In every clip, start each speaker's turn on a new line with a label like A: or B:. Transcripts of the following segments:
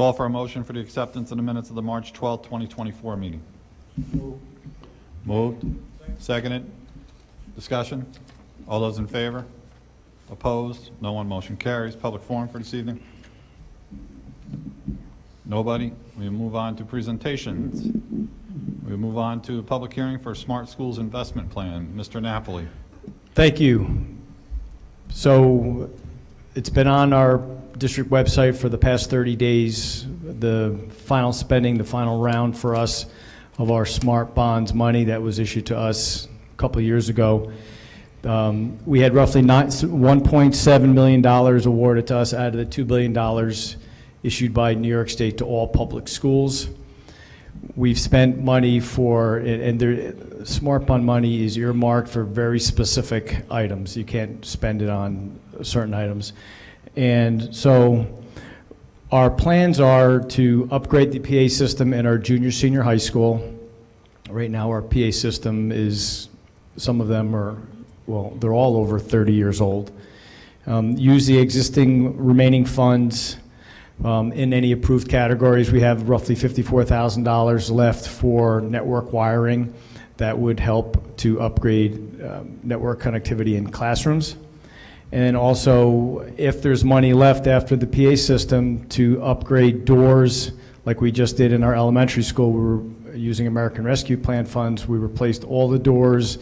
A: Call for a motion for the acceptance of the minutes of the March 12, 2024 meeting. Moved. Seconded. Discussion? All those in favor? Opposed? No one. Motion carries. Public forum for this evening? Nobody? We move on to presentations. We move on to a public hearing for Smart Schools Investment Plan. Mr. Napoli.
B: Thank you. So it's been on our district website for the past 30 days, the final spending, the final round for us of our SMART bonds money that was issued to us a couple of years ago. We had roughly $1.7 million awarded to us out of the $2 billion issued by New York State to all public schools. We've spent money for, and SMART bond money is earmarked for very specific items. You can't spend it on certain items. And so our plans are to upgrade the PA system in our junior, senior high school. Right now our PA system is, some of them are, well, they're all over 30 years old. Use the existing remaining funds in any approved categories. We have roughly $54,000 left for network wiring that would help to upgrade network connectivity in classrooms. And also, if there's money left after the PA system to upgrade doors, like we just did in our elementary school, we were using American Rescue Plan funds. We replaced all the doors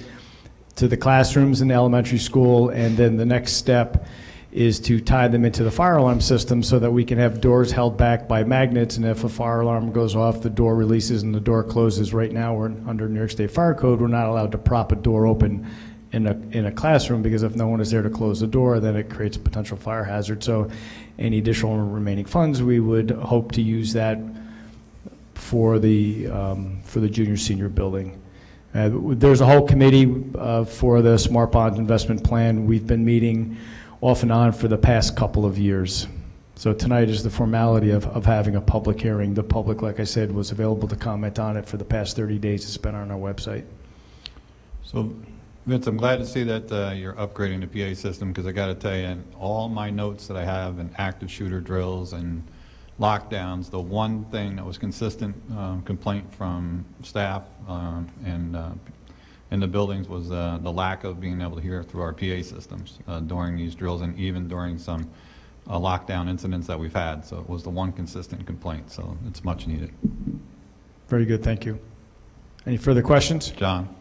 B: to the classrooms in the elementary school, and then the next step is to tie them into the fire alarm system so that we can have doors held back by magnets, and if a fire alarm goes off, the door releases and the door closes. Right now, we're under New York State Fire Code, we're not allowed to prop a door open in a classroom, because if no one is there to close the door, then it creates a potential fire hazard. So any additional remaining funds, we would hope to use that for the junior senior building. There's a whole committee for the Smart Bond Investment Plan. We've been meeting off and on for the past couple of years. So tonight is the formality of having a public hearing. The public, like I said, was available to comment on it for the past 30 days. It's been on our website.
A: So, Vince, I'm glad to see that you're upgrading the PA system, because I got to tell you, in all my notes that I have in active shooter drills and lockdowns, the one thing that was consistent complaint from staff and in the buildings was the lack of being able to hear through our PA systems during these drills, and even during some lockdown incidents that we've had. So it was the one consistent complaint, so it's much needed.
B: Very good, thank you. Any further questions?
A: John?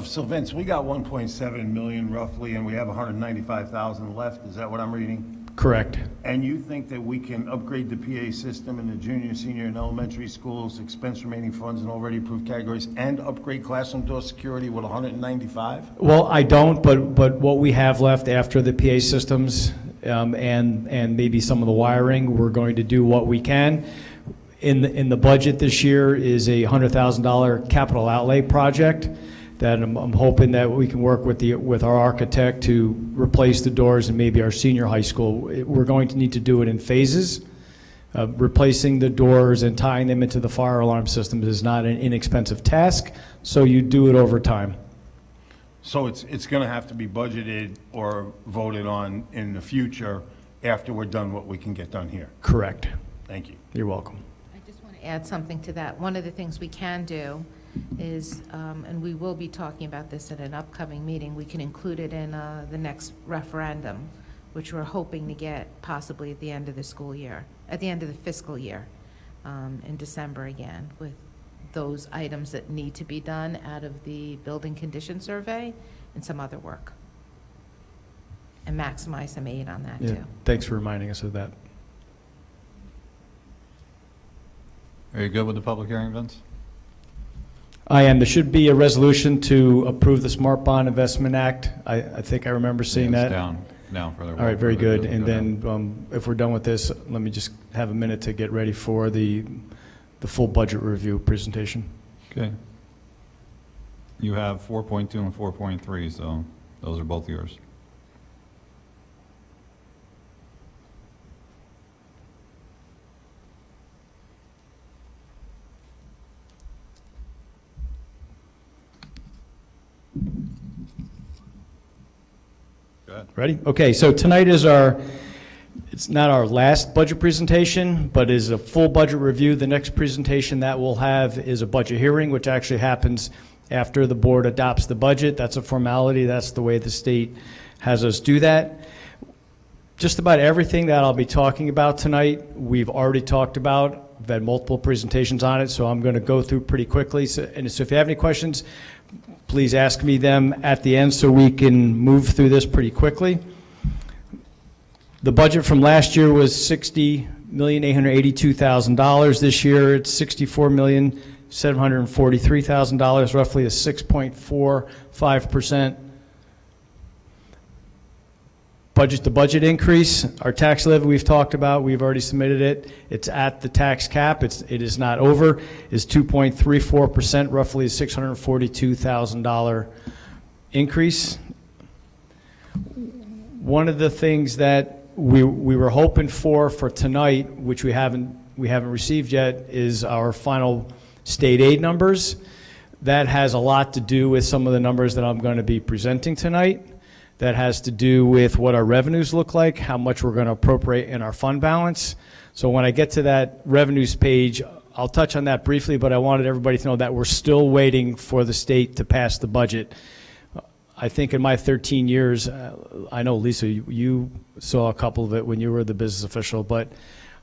C: So Vince, we got 1.7 million roughly, and we have 195,000 left. Is that what I'm reading?
B: Correct.
C: And you think that we can upgrade the PA system in the junior, senior, and elementary schools, expense remaining funds in already approved categories, and upgrade classroom door security with 195?
B: Well, I don't, but what we have left after the PA systems and maybe some of the wiring, we're going to do what we can. In the budget this year is a $100,000 capital outlay project that I'm hoping that we can work with our architect to replace the doors in maybe our senior high school. We're going to need to do it in phases. Replacing the doors and tying them into the fire alarm system is not an inexpensive task, so you do it over time.
C: So it's going to have to be budgeted or voted on in the future after we're done what we can get done here.
B: Correct.
C: Thank you.
B: You're welcome.
D: I just want to add something to that. One of the things we can do is, and we will be talking about this at an upcoming meeting, we can include it in the next referendum, which we're hoping to get possibly at the end of the school year, at the end of the fiscal year, in December again, with those items that need to be done out of the building condition survey and some other work. And maximize some aid on that too.
B: Thanks for reminding us of that.
A: Are you good with the public hearing, Vince?
B: I am. There should be a resolution to approve the Smart Bond Investment Act. I think I remember seeing
A: Yeah, it's
B: that.
A: down further.
B: All right, very good.
A: Go
B: And
A: down.
B: then if we're done with this, let me just have a minute to get ready for the full budget review presentation.
A: Okay. You have 4.2 and 4.3, so those are both yours. Go ahead.
B: Ready? Okay, so tonight is our It's not our last budget presentation, but is a full budget review. The next presentation that we'll have is a budget hearing, which actually happens after the board adopts the budget. That's a formality. That's the way the state has us do that. Just about everything that I'll be talking about tonight, we've already talked about. We've had multiple presentations on it, so I'm going to go through pretty quickly. So if you have any questions, please ask me them at the end so we can move through this pretty quickly. The budget from last year was $60,882,000. This year it's $64,743,000, roughly a 6.45% budget-to-budget increase. Our tax levy we've talked about, we've already submitted it. It's at the tax cap. It is not over. It's 2.34%, roughly a $642,000 increase. One of the things that we were hoping for tonight, which we haven't received yet, is our final state aid numbers. That has a lot to do with some of the numbers that I'm going to be presenting tonight. That has to do with what our revenues look like, how much we're going to appropriate in our fund balance. So when I get to that revenues page, I'll touch on that briefly, but I wanted everybody to know that we're still waiting for the state to pass the budget. I think in my 13 years, I know, Lisa, you saw a couple of it when you were the business official, but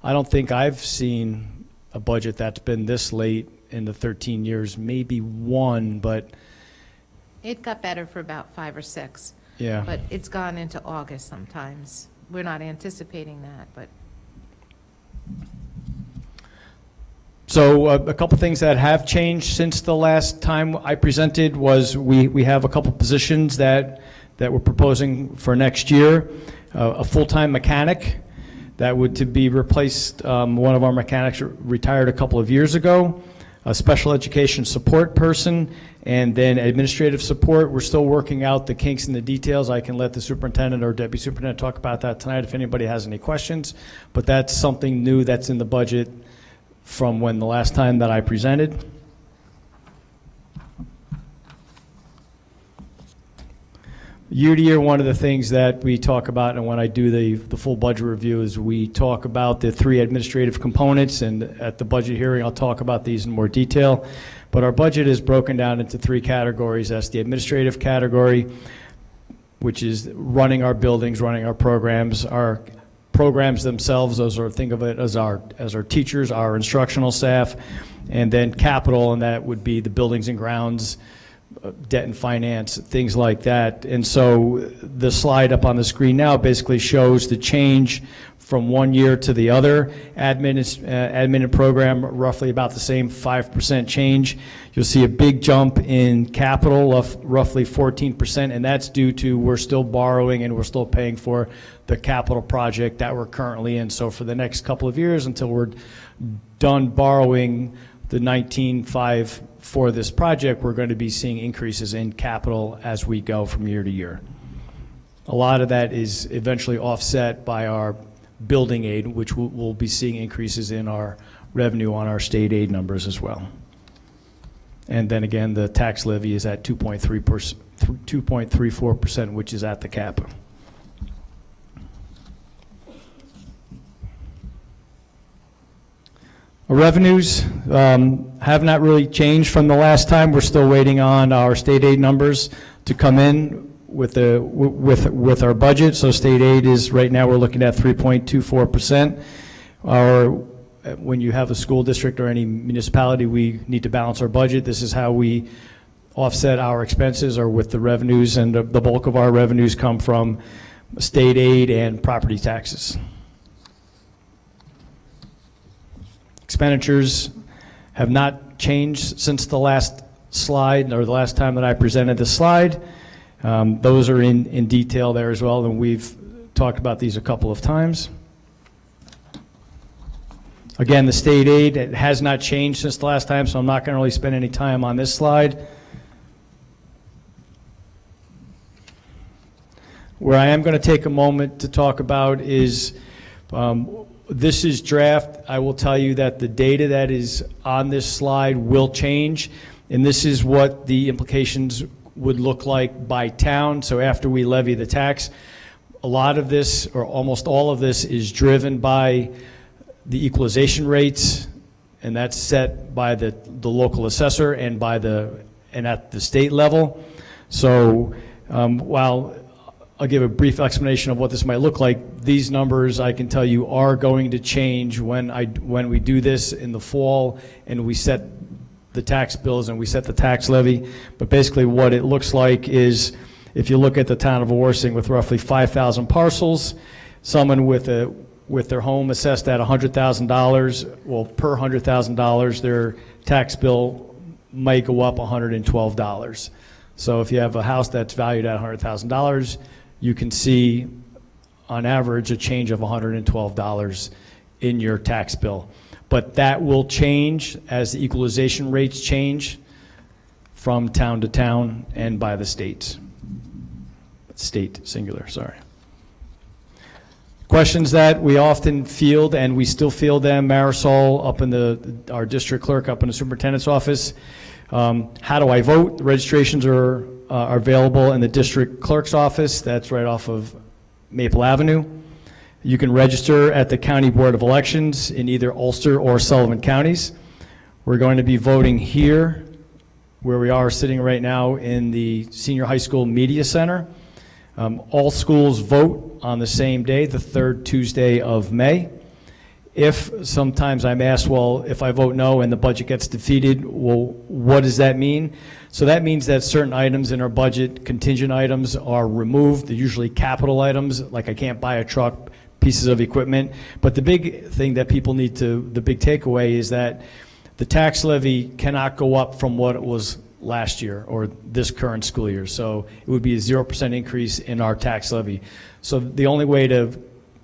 B: I don't think I've seen a budget that's been this late in the 13 years, maybe one, but...
D: It got better for about 5 or 6.
B: Yeah.
D: But it's gone into August sometimes. We're not anticipating that, but.
B: So a couple things that have changed since the last time I presented was we have a couple positions that we're proposing for next year. A full-time mechanic that would to be replaced. One of our mechanics retired a couple of years ago. A special education support person, and then administrative support. We're still working out the kinks and the details. I can let the superintendent or deputy superintendent talk about that tonight if anybody has any questions, but that's something new that's in the budget from when the last time that I presented. Year to year, one of the things that we talk about, and when I do the full budget review, is we talk about the 3 administrative components, and at the budget hearing I'll talk about these in more detail. But our budget is broken down into 3 categories. That's the administrative category, which is running our buildings, running our programs themselves. Those are, think of it as our teachers, our instructional staff, and then capital, and that would be the buildings and grounds, debt and finance, things like that. And so the slide up on the screen now basically shows the change from one year to the other. Admin and program, roughly about the same, 5% change. You'll see a big jump in capital of roughly 14%, and that's due to we're still borrowing and we're still paying for the capital project that we're currently in. So for the next couple of years, until we're done borrowing the 19.5 for this project, we're going to be seeing increases in capital as we go from year to year. A lot of that is eventually offset by our building aid, which we'll be seeing increases in our revenue on our state aid numbers as well. And then again, the tax levy is at 2.34%, which is at the cap. Our revenues have not really changed from the last time. We're still waiting on our state aid numbers to come in with our budget. So state aid is right now we're looking at 3.24%. When you have a school district or any municipality, we need to balance our budget. This is how we offset our expenses, or with the revenues, and the bulk of our revenues come from state aid and property taxes. Expenditures have not changed since the last slide, or the last time that I presented this slide. Those are in detail there as well, and we've talked about these a couple of times. Again, the state aid, it has not changed since the last time, so I'm not going to really spend any time on this slide. Where I am going to take a moment to talk about is this is draft. I will tell you that the data that is on this slide will change, and this is what the implications would look like by town. So after we levy the tax, a lot of this, or almost all of this, is driven by the equalization rates, and that's set by the local assessor and at the state level. So while I'll give a brief explanation of what this might look like, these numbers, I can tell you, are going to change when we do this in the fall and we set the tax bills and we set the tax levy. But basically what it looks like is, if you look at the town of Orsing with roughly 5,000 parcels, someone with their home assessed at $100,000, well, per $100,000, their tax bill might go up $112. So if you have a house that's valued at $100,000, you can see, on average, a change of $112 in your tax bill. But that will change as the equalization rates change from town to town and by the states. State, singular, sorry. Questions that we often field, and we still field them, Marisol up in our district clerk up in the superintendent's office. How do I vote? The registrations are available in the district clerk's office. That's right off of Maple Avenue. You can register at the County Board of Elections in either Ulster or Sullivan counties. We're going to be voting here, where we are sitting right now in the Senior High School Media Center. All schools vote on the same day, the third Tuesday of May. If sometimes I'm asked, well, if I vote no and the budget gets defeated, well, what does that mean? So that means that certain items in our budget, contingent items, are removed. They're usually capital items, like I can't buy a truck, pieces of equipment. But the big thing that people need to, the big takeaway is that the tax levy cannot go up from what it was last year or this current school year. So it would be a 0% increase in our tax levy. So the only way to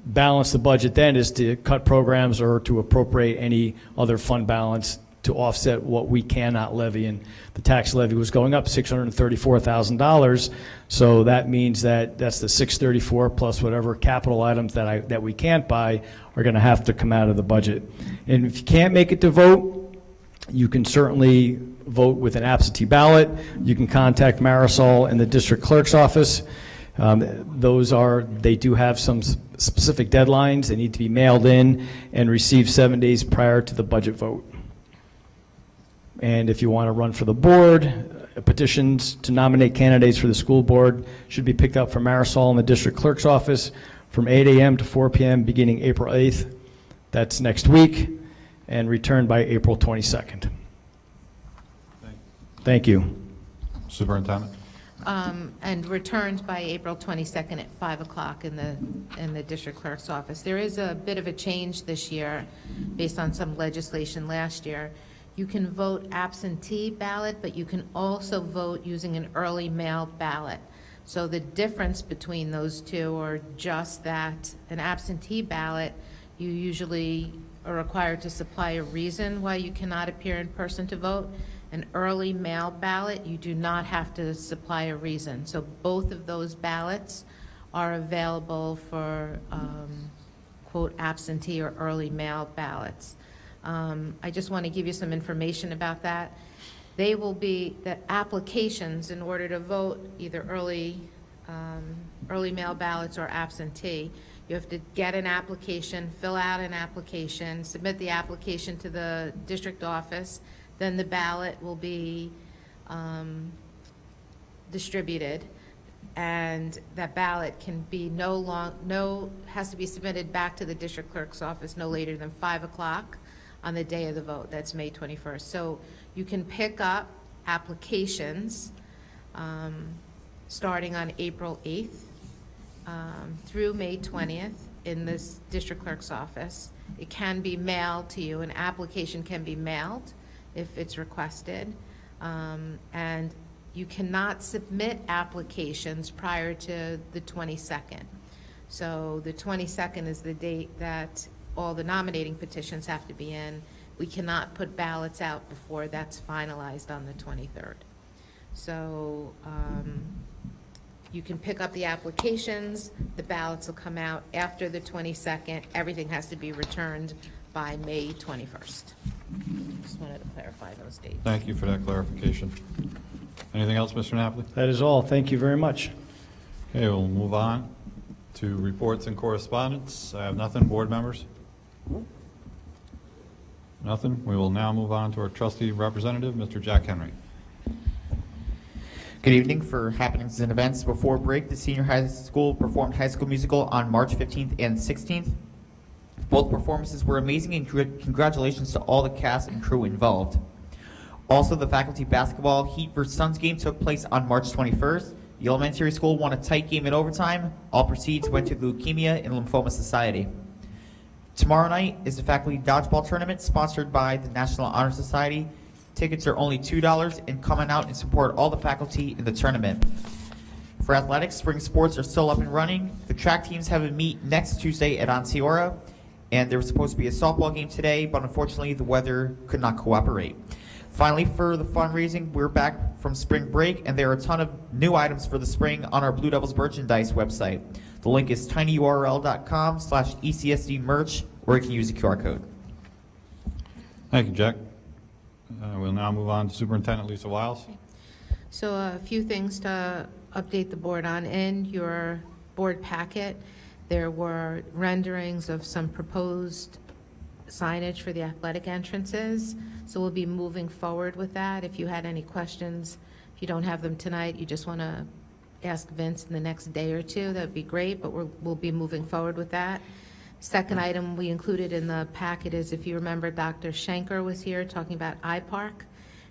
B: balance the budget then is to cut programs or to appropriate any other fund balance to offset what we cannot levy. And the tax levy was going up $634,000. So that means that's the $634 plus whatever capital items that we can't buy are going to have to come out of the budget. And if you can't make it to vote, you can certainly vote with an absentee ballot. You can contact Marisol in the district clerk's office. They do have some specific deadlines. They need to be mailed in and received 7 days prior to the budget vote. And if you want to run for the board, petitions to nominate candidates for the school board should be picked up from Marisol in the district clerk's office from 8 a.m. to 4 p.m. beginning April 8th. That's next week, and returned by April 22nd. Thank you.
A: Superintendent?
D: And returned by April 22nd at 5 o'clock in the district clerk's office. There is a bit of a change this year based on some legislation last year. You can vote absentee ballot, but you can also vote using an early mail ballot. So the difference between those two are just that an absentee ballot, you usually are required to supply a reason why you cannot appear in person to vote. An early mail ballot, you do not have to supply a reason. So both of those ballots are available for, quote, absentee or early mail ballots. I just want to give you some information about that. They will be, the applications in order to vote either early mail ballots or absentee, you have to get an application, fill out an application, submit the application to the district office. Then the ballot will be distributed, and that ballot can be has to be submitted back to the district clerk's office no later than 5 o'clock on the day of the vote. That's May 21st. So you can pick up applications starting on April 8th through May 20th in this district clerk's office. It can be mailed to you. An application can be mailed if it's requested, and you cannot submit applications prior to the 22nd. So the 22nd is the date that all the nominating petitions have to be in. We cannot put ballots out before that's finalized on the 23rd. So you can pick up the applications, the ballots will come out after the 22nd. Everything has to be returned by May 21st. Just wanted to clarify those dates.
A: Thank you for that clarification. Anything else, Mr. Napoli?
B: That is all. Thank you very much.
A: Okay, we'll move on To reports and correspondence, I have nothing. Board members? Nothing. We will now move on to our trustee representative, Mr. Jack Henry.
E: Good evening. For happenings and events before break, the senior high school performed High School Musical on March 15th and 16th. Both performances were amazing, and congratulations to all the cast and crew involved. Also, the faculty basketball Heat vs. Suns game took place on March 21st. The elementary school won a tight game in overtime. All proceeds went to the Leukemia and Lymphoma Society. Tomorrow night is the faculty dodgeball tournament sponsored by the National Honor Society. Tickets are only $2 and come on out and support all the faculty in the tournament. For athletics, spring sports are still up and running. The track teams have a meet next Tuesday at Onseora, and there was supposed to be a softball game today, but unfortunately the weather could not cooperate. Finally, for the fundraising, we're back from spring break, and there are a ton of new items for the spring on our Blue Devils merchandise website. The link is tinyurl.com/ECSD merch, or you can use the QR code.
A: Thank you, Jack. We'll now move on to Superintendent Lisa Wiles.
D: So a few things to update the board on. In your board packet, there were renderings of some proposed signage for the athletic entrances. So we'll be moving forward with that. If you had any questions, if you don't have them tonight, you just want to ask Vince in the next day or two, that would be great, but we'll be moving forward with that. Second item we included in the packet is, if you remember, Dr. Schenker was here talking about iPark,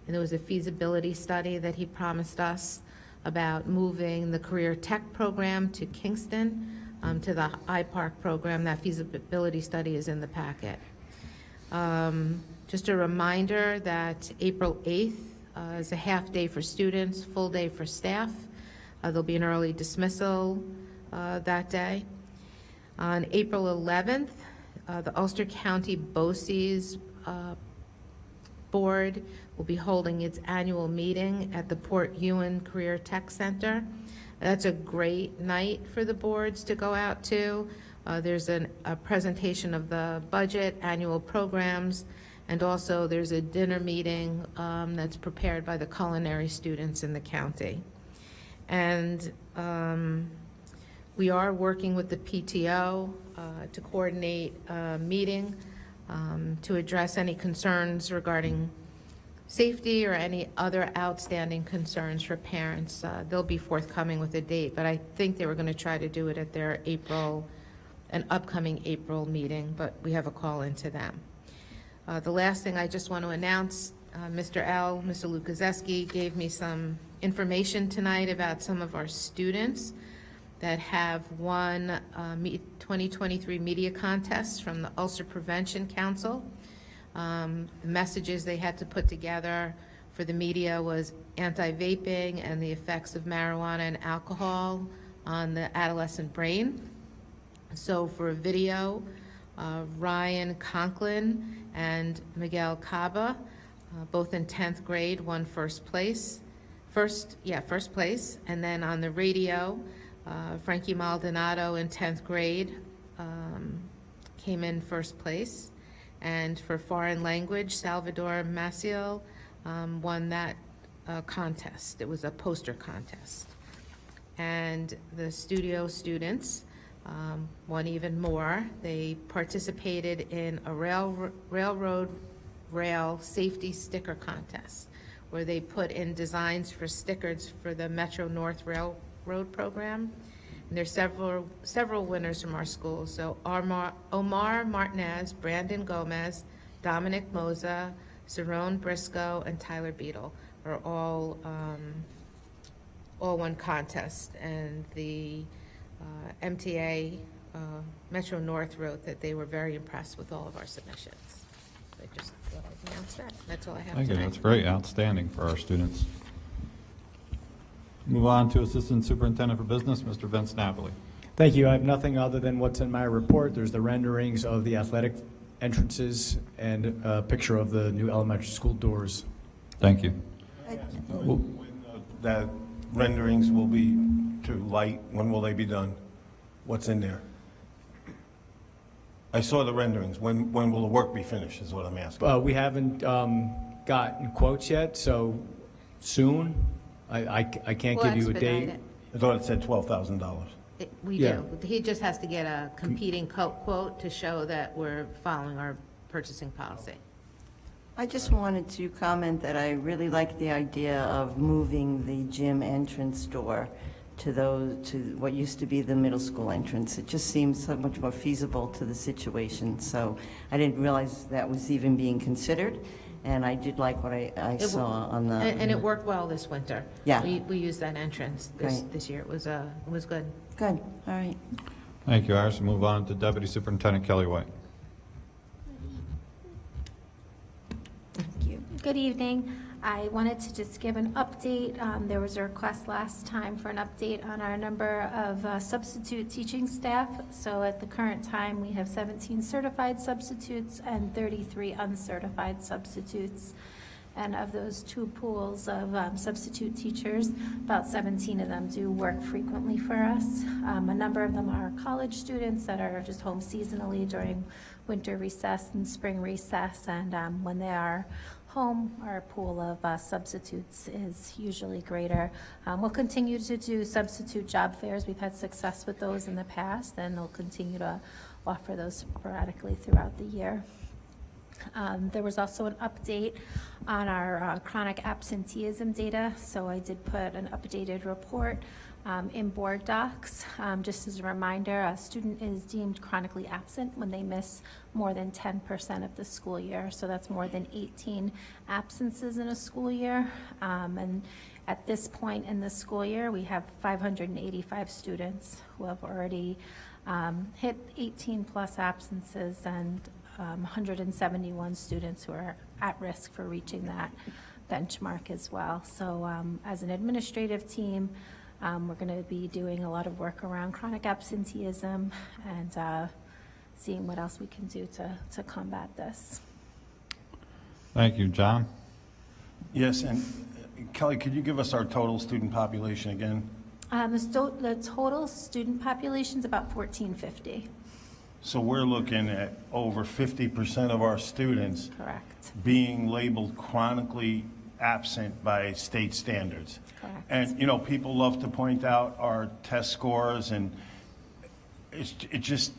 D: and there was a feasibility study that he promised us about moving the Career Tech program to Kingston, to the iPark program. That feasibility study is in the packet. Just a reminder that April 8th is a half day for students, full day for staff. There'll be an early dismissal that day. On April 11th, the Ulster County BOCES Board will be holding its annual meeting at the Port Ewan Career Tech Center. That's a great night for the boards to go out to. There's a presentation of the budget, annual programs, and also there's a dinner meeting that's prepared by the culinary students in the county. And we are working with the PTO to coordinate a meeting to address any concerns regarding safety or any other outstanding concerns for parents. They'll be forthcoming with a date, but I think they were going to try to do it at their an upcoming April meeting, but we have a call into them. The last thing I just want to announce, Mr. Lukaseski gave me some information tonight about some of our students that have won 2023 media contests from the Ulcer Prevention Council. The messages they had to put together for the media was anti-vaping and the effects of marijuana and alcohol on the adolescent brain. So for a video, Ryan Conklin and Miguel Caba, both in 10th grade, won first place. And then on the radio, Frankie Maldonado in 10th grade came in first place. And for foreign language, Salvador Maciel won that contest. It was a poster contest. And the studio students won even more. They participated in a railroad rail safety sticker contest, where they put in designs for stickers for the Metro North Railroad program. And there's several winners from our school. So Omar Martinez, Brandon Gomez, Dominic Moza, Cerrone Briscoe, and Tyler Beadle are all won contest. And the MTA Metro North wrote that they were very impressed with all of our submissions. I just thought I'd announce that. That's all I have
A: Thank you.
D: tonight.
A: That's great. Outstanding for our students. Move on to Assistant Superintendent for Business, Mr. Vince Napoli.
B: Thank you. I have nothing other than what's in my report. There's the renderings of the athletic entrances and a picture of the new elementary school doors.
A: Thank you.
C: That renderings will be to light, when will they be done? What's in there? I saw the renderings. When will the work be finished, is what I'm asking.
B: We haven't gotten quotes yet, so soon. I can't
D: We'll
B: give you a
D: expedite
B: date.
D: it.
C: I thought it said $12,000.
D: We
B: Yeah.
D: do. He just has to get a competing quote to show that we're following our purchasing policy.
F: I just wanted to comment that I really like the idea of moving the gym entrance door to what used to be the middle school entrance. It just seems so much more feasible to the situation, so I didn't realize that was even being considered, and I did like what I
D: It
F: saw on the...
D: And it worked well this winter.
F: Yeah.
D: We used that entrance
F: Right.
D: this year. It was good.
F: Good, all right.
A: Thank you, Iris. Move on to Deputy Superintendent Kelly White.
G: Thank you. Good evening. I wanted to just give an update. There was a request last time for an update on our number of substitute teaching staff. So at the current time, we have 17 certified substitutes and 33 uncertified substitutes. And of those two pools of substitute teachers, about 17 of them do work frequently for us. A number of them are college students that are just home seasonally during winter recess and spring recess. And when they are home, our pool of substitutes is usually greater. We'll continue to do substitute job fairs. We've had success with those in the past, and we'll continue to offer those sporadically throughout the year. There was also an update on our chronic absenteeism data, so I did put an updated report in board docs. Just as a reminder, a student is deemed chronically absent when they miss more than 10% of the school year, so that's more than 18 absences in a school year. And at this point in the school year, we have 585 students who have already hit 18-plus absences, and 171 students who are at risk for reaching that benchmark as well. So as an administrative team, we're going to be doing a lot of work around chronic absenteeism and seeing what else we can do to combat this.
A: Thank you, John.
C: Yes, and Kelly, could you give us our total student population again?
G: The total student population is about 1,450.
C: So we're looking at over 50% of our students
G: Correct.
C: being labeled chronically absent by state standards.
G: Correct.
C: And, you know, people love to point out our test scores, and it just,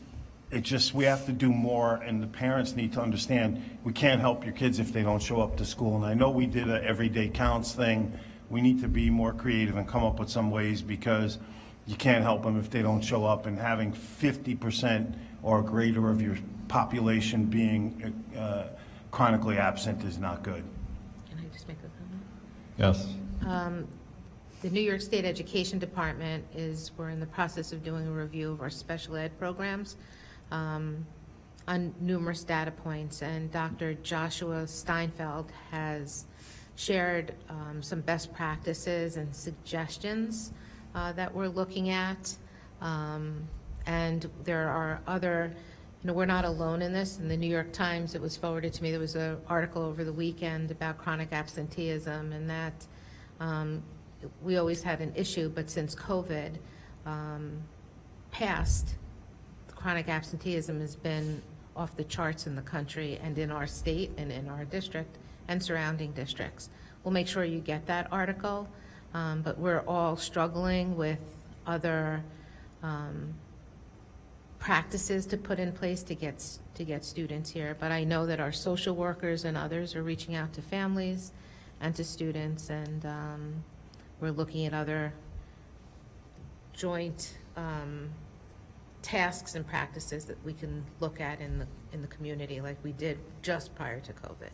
C: we have to do more, and the parents need to understand, we can't help your kids if they don't show up to school. And I know we did a everyday counts thing. We need to be more creative and come up with some ways, because you can't help them if they don't show up, and having 50% or greater of your population being chronically absent is not good.
D: Can I just make a comment?
A: Yes.
D: The New York State Education Department we're in the process of doing a review of our special ed programs on numerous data points, and Dr. Joshua Steinfeld has shared some best practices and suggestions that we're looking at. And there are other, we're not alone in this. In the New York Times, it was forwarded to me, there was an article over the weekend about chronic absenteeism, and that we always had an issue, but since COVID passed, chronic absenteeism has been off the charts in the country and in our state and in our district and surrounding districts. We'll make sure you get that article, but we're all struggling with other practices to put in place to get students here. But I know that our social workers and others are reaching out to families and to students, and we're looking at other joint tasks and practices that we can look at in the community, like we did just prior to COVID.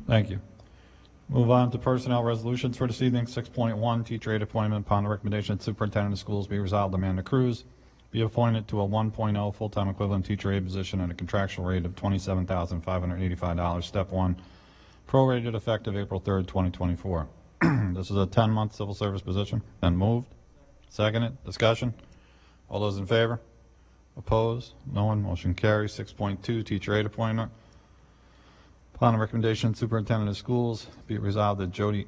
A: Thank you. Move on to personnel resolutions for this evening. 6.1, teacher aide appointment. Upon the recommendation of the superintendent of schools, be resolved, Amanda Cruz be appointed to a 1.0 full-time equivalent teacher aide position at a contractual rate of $27,585, step 1, prorated effective April 3rd, 2024. This is a 10-month civil service position. Been moved. Seconded. Discussion. All those in favor? Opposed? No one. Motion carries. 6.2, teacher aide appointment. Upon the recommendation of the superintendent of schools, be it resolved that Jody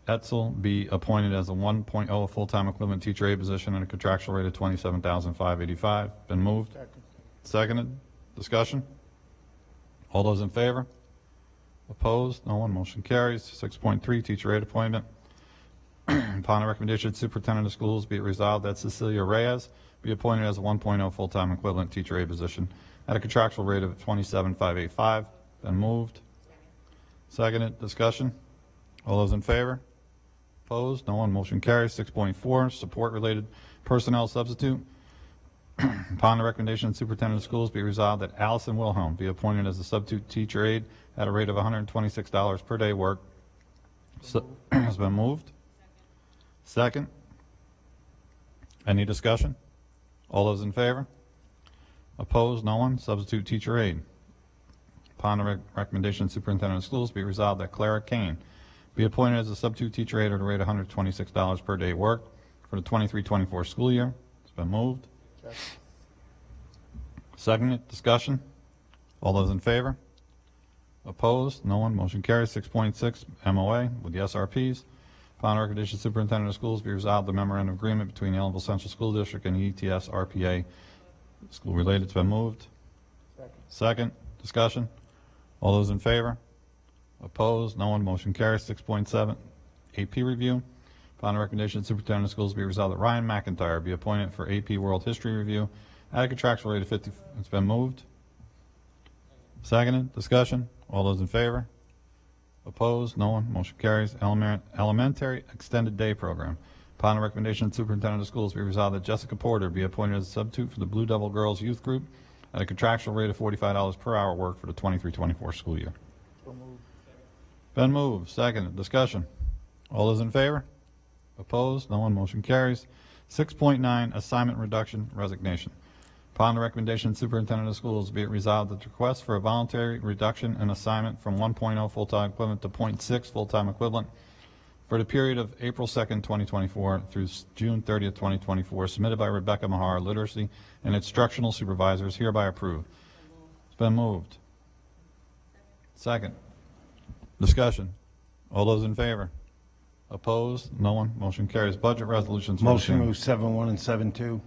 A: Etzel be appointed as a 1.0 full-time equivalent teacher aide position at a contractual rate of $27,585. Been moved. Seconded. Discussion. All those in favor? Opposed? No one. Motion carries. 6.3, teacher aide appointment. Upon the recommendation of the superintendent of schools, be it resolved that Cecilia Reyes be appointed as a 1.0 full-time equivalent teacher aide position at a contractual rate of $27,585. Been moved. Seconded. Discussion. All those in favor? Opposed? No one. Motion carries. 6.4, support-related personnel substitute. Upon the recommendation of the superintendent of schools, be resolved that Allison Wilhelm be appointed as a substitute teacher aide at a rate of $126 per day work. Has been moved. Second. Any discussion? All those in favor? Opposed? No one. Substitute teacher aide. Upon the recommendation of the superintendent of schools, be resolved that Clara Kane be appointed as a substitute teacher aide at a rate of $126 per day work for the 23-24 school year. It's been moved. Seconded. Discussion. All those in favor? Opposed? No one. Motion carries. 6.6, MOA with the SRPs. Upon the recommendation of the superintendent of schools, be resolved the memorandum of agreement between the Ellenville Central School District and the ETS RPA school related. It's been moved. Second. Discussion. All those in favor? Opposed? No one. Motion carries. 6.7, AP review. Upon the recommendation of the superintendent of schools, be resolved that Ryan McIntyre be appointed for AP World History Review at a contractual rate of 50. It's been moved. Seconded. Discussion. All those in favor? Opposed? No one. Motion carries. Elementary Extended Day Program. Upon the recommendation of the superintendent of schools, be resolved that Jessica Porter be appointed as a substitute for the Blue Devil Girls Youth Group at a contractual rate of $45 per hour work for the 23-24 school year. Been moved. Seconded. Discussion. All those in favor? Opposed? No one. Motion carries. 6.9, assignment reduction resignation. Upon the recommendation of the superintendent of schools, be it resolved that the request for a voluntary reduction in assignment from 1.0 full-time equivalent to 0.6 full-time equivalent for the period of April 2nd, 2024 through June 30th, 2024, submitted by Rebecca Mahar, Literacy and Instructional Supervisor, is hereby approved. It's been moved. Second. Discussion. All those in favor? Opposed? No one. Motion carries. Budget resolutions.
C: Motion move 7.1 and 7.2.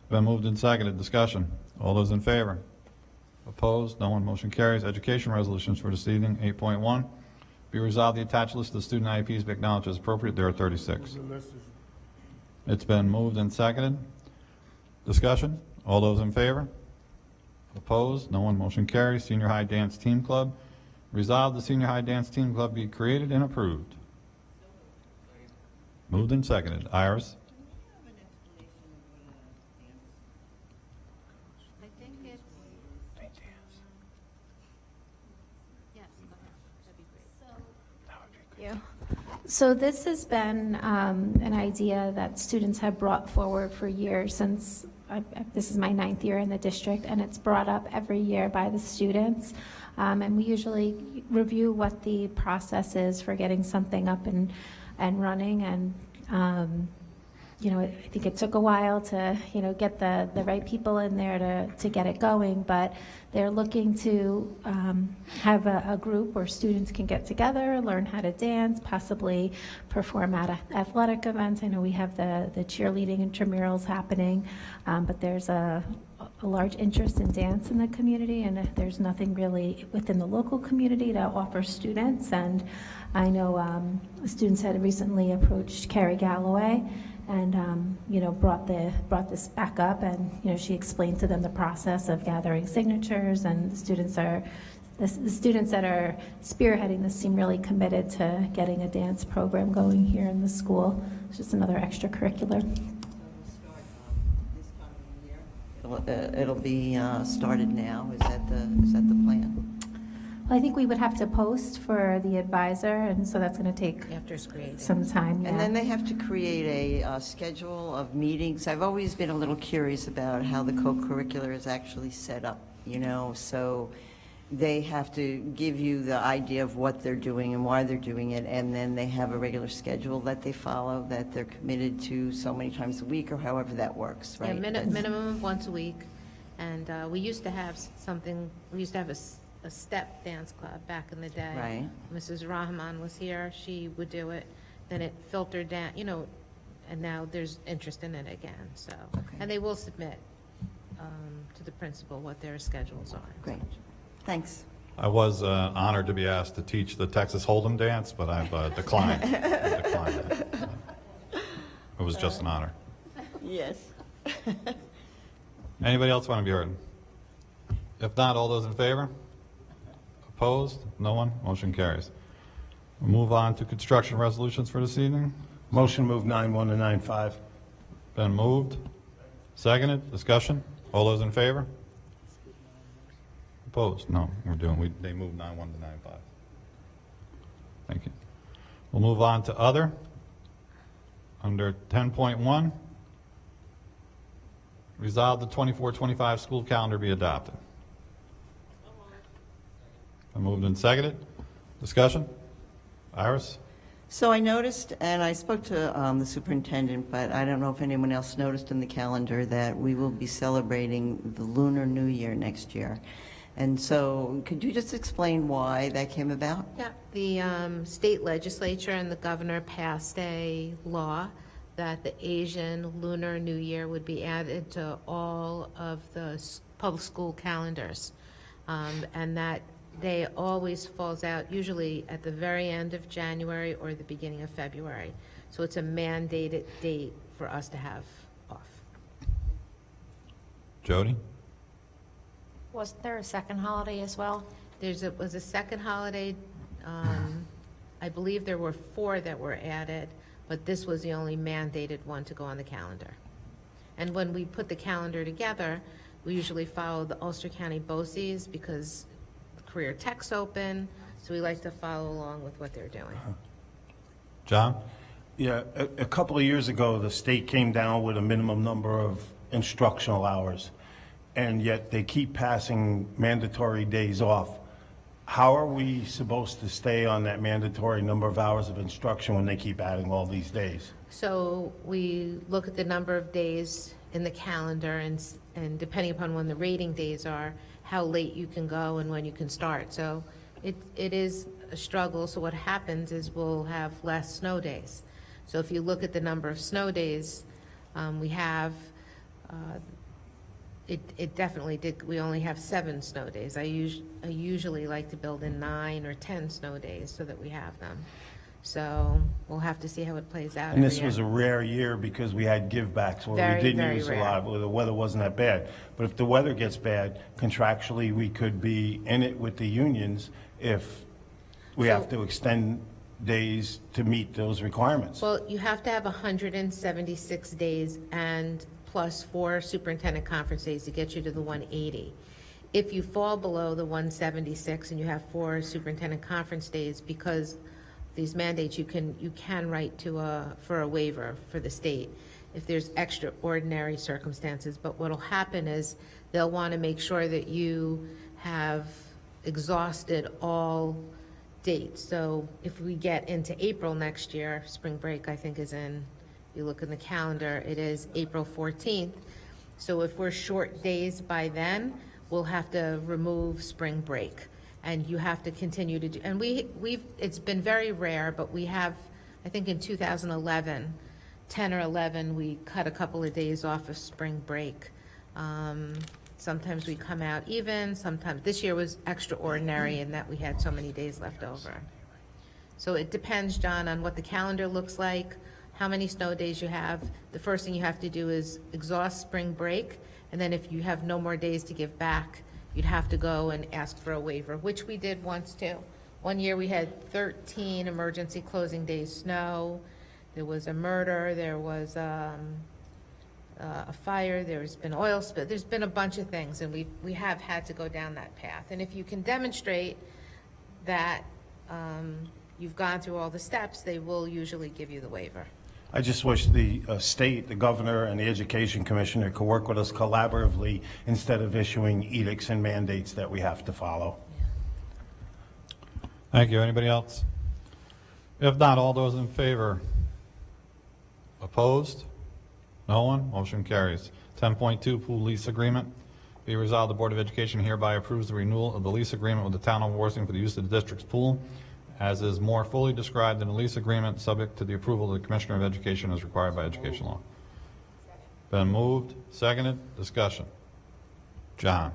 A: Been moved and seconded. Discussion. All those in favor? Opposed? No one. Motion carries. Education resolutions for this evening. 8.1. Be resolved the attached list of student IEPs be acknowledged as appropriate. There are 36. It's been moved and seconded. Discussion. All those in favor? Opposed? No one. Motion carries. Senior High Dance Team Club. Resolved the Senior High Dance Team Club be created and approved. Moved and seconded. Iris?
D: I think it's, yes, that'd be great.
G: Thank you. So this has been an idea that students have brought forward for years since, this is my 9th year in the district, and it's brought up every year by the students. And we usually review what the process is for getting something up and running. And, you know, I think it took a while to, you know, get the right people in there to get it going, but they're looking to have a group where students can get together, learn how to dance, possibly perform at athletic events. I know we have the cheerleading intramurals happening, but there's a large interest in dance in the community, and there's nothing really within the local community to offer students. And I know students had recently approached Carrie Galloway and you know, brought this back up, and you know, she explained to them the process of gathering signatures, and the students that are spearheading this seem really committed to getting a dance program going here in the school. It's just another extracurricular.
F: It'll be started now. Is that the plan?
G: Well, I think we would have to post for the advisor, and so that's going to take
D: After it's created.
G: some time.
F: And
G: Yeah.
F: then they have to create a schedule of meetings. I've always been a little curious about how the co-curricular is actually set up, you know, so they have to give you the idea of what they're doing and why they're doing it, and then they have a regular schedule that they follow, that they're committed to so many times a week, or however that works,
D: Yeah,
F: right?
D: minimum of once a week. And we used to have a step dance club back in the day.
F: Right.
D: Mrs. Rahman was here, she would do it, then it filtered down, you know, and now there's interest in it again, so.
F: Okay.
D: And they will submit to the principal what their schedules are.
F: Great, thanks.
A: I was honored to be asked to teach the Texas Hold'em dance, but I've declined. I declined that. It was just an honor.
F: Yes.
A: Anybody else want to be heard? If not, all those in favor? Opposed? No one? Motion carries. We'll move on to construction resolutions for this evening.
C: Motion move 9-1 to 9-5.
A: Been moved. Seconded. Discussion. All those in favor? Opposed? No, they moved 9-1 to 9-5. Thank you. We'll move on to other. Under 10.1, resolve the 24-25 school calendar be adopted. Been moved and seconded. Discussion? Iris?
F: So I noticed, and I spoke to the superintendent, but I don't know if anyone else noticed in the calendar that we will be celebrating the Lunar New Year next year. And so could you just explain why that came about?
D: Yeah, the state legislature and the governor passed a law that the Asian Lunar New Year would be added to all of the public school calendars. And that day always falls out usually at the very end of January or the beginning of February. So it's a mandated date for us to have off.
A: Jody?
H: Wasn't there a second holiday as well?
D: Was a second holiday. I believe there were 4 that were added, but this was the only mandated one to go on the calendar. And when we put the calendar together, we usually follow the Ulster County BOCES because career tech's open, so we like to follow along with what they're doing.
A: John?
C: Yeah, a couple of years ago, the state came down with a minimum number of instructional hours, and yet they keep passing mandatory days off. How are we supposed to stay on that mandatory number of hours of instruction when they keep adding all these days?
D: So we look at the number of days in the calendar and depending upon when the rating days are, how late you can go and when you can start. So it is a struggle. So what happens is we'll have less snow days. So if you look at the number of snow days, we have, it definitely did, we only have 7 snow days. I usually like to build in 9 or 10 snow days so that we have them. So we'll have to see how it plays out.
C: And this
D: every
C: was
D: year.
C: a rare year because we had givebacks where
D: Very,
C: we didn't
D: very
C: use a
D: rare.
C: lot, where the weather wasn't that bad. But if the weather gets bad, contractually, we could be in it with the unions if we have to extend days to meet those requirements.
D: Well, you have to have 176 days and plus 4 superintendent conference days to get you to the 180. If you fall below the 176 and you have 4 superintendent conference days, because these mandates, you can write for a waiver for the state if there's extraordinary circumstances. But what'll happen is they'll want to make sure that you have exhausted all dates. So if we get into April next year, spring break I think is in, you look in the calendar, it is April 14th. So if we're short days by then, we'll have to remove spring break. And you have to continue to do, and it's been very rare, but we have, I think in 2011, 10 or 11, we cut a couple of days off of spring break. Sometimes we come out even, sometimes, this year was extraordinary in that we had so many days left over. So it depends, John, on what the calendar looks like, how many snow days you have. The first thing you have to do is exhaust spring break, and then if you have no more days to give back, you'd have to go and ask for a waiver, which we did once too. One year we had 13 emergency closing days snow. There was a murder, there was a fire, there's been oil spill, there's been a bunch of things, and we have had to go down that path. And if you can demonstrate that you've gone through all the steps, they will usually give you the waiver.
C: I just wish the state, the governor, and the education commissioner could work with us collaboratively instead of issuing edicts and mandates that we have to follow.
A: Thank you. Anybody else? If not, all those in favor? Opposed? No one? Motion carries. 10.2, pool lease agreement. Be resolved, the Board of Education hereby approves the renewal of the lease agreement with the town of Worthing for the use of the district's pool, as is more fully described in the lease agreement, subject to the approval of the Commissioner of Education as required by education law. Been moved, seconded, discussion. John?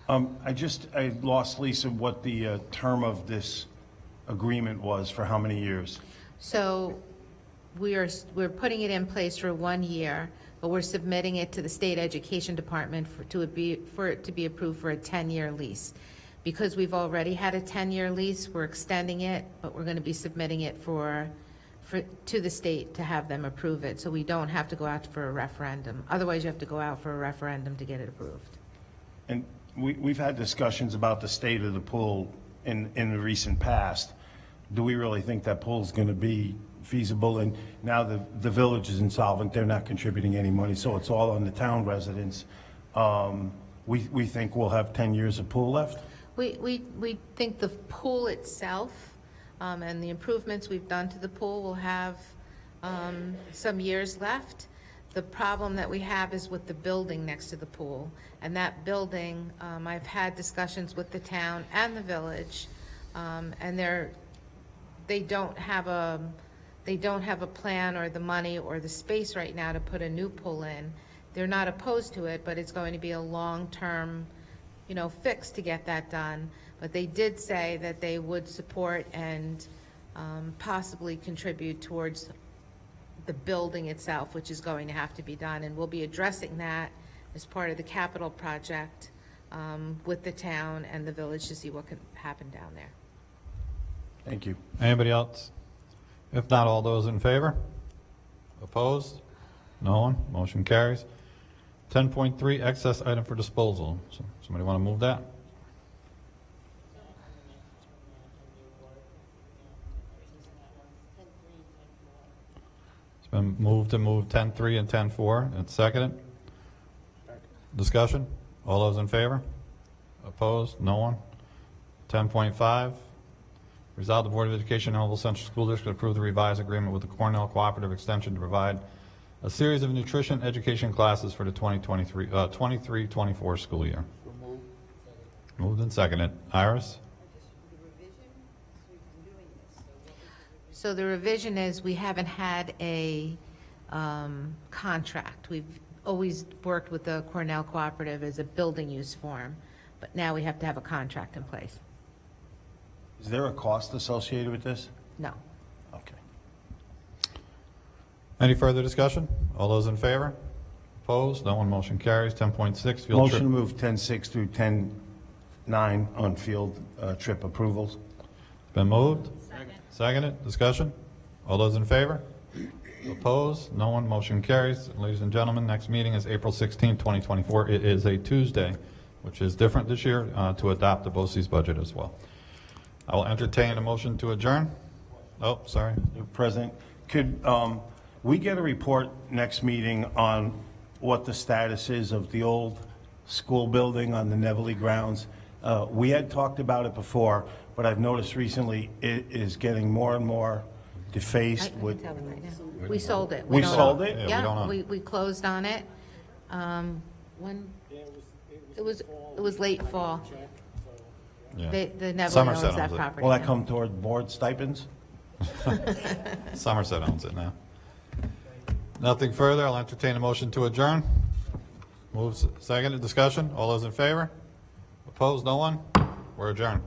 C: I lost, Lisa, what the term of this agreement was for how many years?
D: So we're putting it in place for 1 year. but we're submitting it to the State Education Department for it to be approved for a 10-year lease. Because we've already had a 10-year lease, we're extending it, but we're going to be submitting it to the state to have them approve it, so we don't have to go out for a referendum. Otherwise, you have to go out for a referendum to get it approved.
C: And we've had discussions about the state of the pool in the recent past. Do we really think that pool's going to be feasible? And now the village is insolvent, they're not contributing any money, so it's all on the town residents. We think we'll have 10 years of pool left?
D: We think the pool itself and the improvements we've done to the pool will have some years left. The problem that we have is with the building next to the pool. And that building, I've had discussions with the town and the village, and they don't have a plan or the money or the space right now to put a new pool in. They're not opposed to it, but it's going to be a long-term, fix to get that done. But they did say that they would support and possibly contribute towards the building itself, which is going to have to be done. And we'll be addressing that as part of the capital project with the town and the village to see what can happen down there.
C: Thank you.
A: Anybody else? If not, all those in favor? Opposed? No one? Motion carries. 10.3, excess item for disposal. So somebody want to move that? It's been moved to move 10.3 and 10.4. And seconded. Discussion? All those in favor? Opposed? No one? 10.5. Resolve the Board of Education, Hillsville Central School District approve the revised agreement with the Cornell Cooperative Extension to provide a series of nutrition education classes for the 23-24 school year. Moved and seconded. Iris?
D: So the revision is we haven't had a contract. We've always worked with the Cornell Cooperative as a building use form, but now we have to have a contract in place.
C: Is there a cost associated with this?
D: No.
C: Okay.
A: Any further discussion? All those in favor? Opposed? No one. Motion carries. 10.6, field
C: Motion to
A: trip.
C: move 10.6 through 10.9 on field trip approvals.
A: Been moved? Seconded. Discussion? All those in favor? Opposed? No one. Motion carries. Ladies and gentlemen, next meeting is April 16, 2024. It is a Tuesday, which is different this year, to adopt the BOCES budget as well. I will entertain a motion to adjourn. Oh, sorry.
C: President, could we get a report next meeting on what the status is of the old school building on the Neville grounds? We had talked about it before, but I've noticed recently it is getting more and more defaced
D: I
C: with.
D: can tell them right now. We sold it.
C: We
D: don't
C: sold
D: own-
C: it?
A: Yeah, we don't
D: Yeah,
A: own it.
D: we closed on it. When, it was late fall.
A: Yeah.
D: The Neville
A: Somerset
D: owns that
A: owns it.
D: property.
C: Will that
D: now.
C: come toward board stipends?
A: Somerset owns it now. Nothing further. I'll entertain a motion to adjourn. Moves seconded. Discussion. All those in favor? Opposed? No one? We're adjourned.